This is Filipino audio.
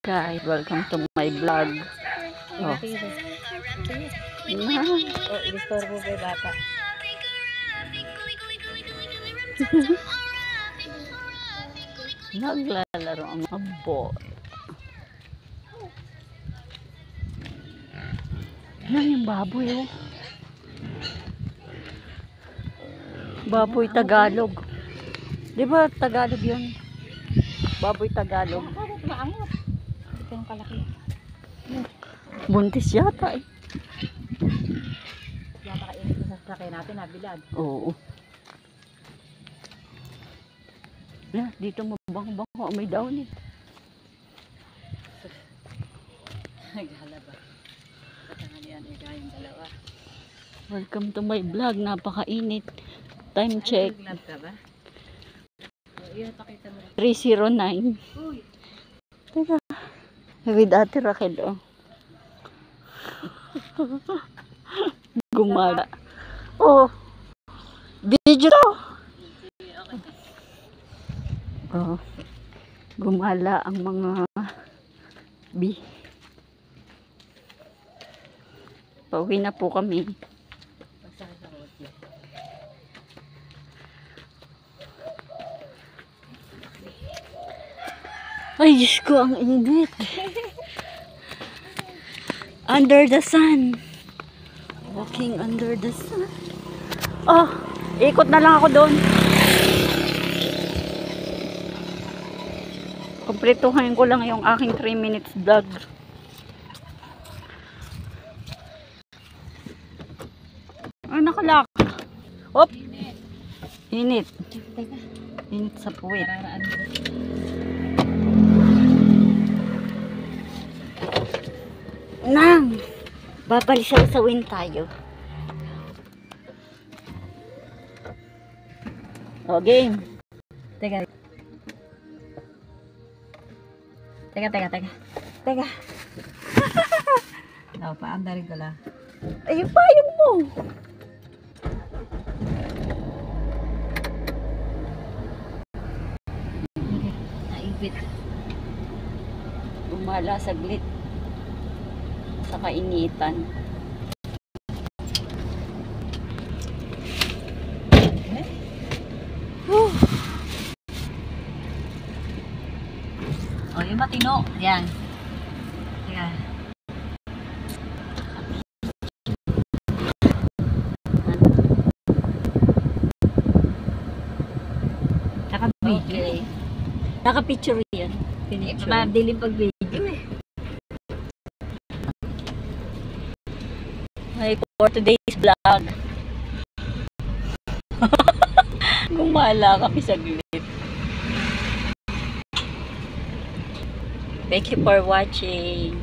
Guys, welcome to my vlog. Oh. Disturbo ba bata? Naglalaro ang mga boy. Yan yung baboy, oh. Baboy Tagalog. Di ba Tagalog yun? Baboy Tagalog. Maangot. Hindi ka nang kalaki. Buntis yata eh. Yata kainit sa sasakyan natin, nabilad. Oo. Yeah, dito mabang-bang may daon eh. Naghalaba. Katangan yan, yung dalawa. Welcome to my vlog. Napakainit. Time check. Nag-vlog ka ba? Iyan, pakita mo. 3:09. Uy! Teka. With Ate Raquel, oh. Gumala. Oh. Video to. Oh. Gumala ang mga bee. Pauwi na po kami. Ay, Diyos ko, ang init. Under the sun. Walking under the sun. Oh, ikot na lang ako doon. Kumpletuhin ko lang yung aking 3 minutes vlog. Ay, nakalak. Hop. Init. Init sa puwit. Nang, babalisaw-sawin tayo. O, game. Teka. Teka. No, paandarin ko lang. Ay, yung payong mo. Naipit. Gumala saglit sa kainitan. Oh, yung matino. Yan. Teka. Naka-video. Okay. Naka-picture yan. Pinicture. Madilim pag-video eh. Hi for today's vlog. Gumala kami saglit. Thank you for watching.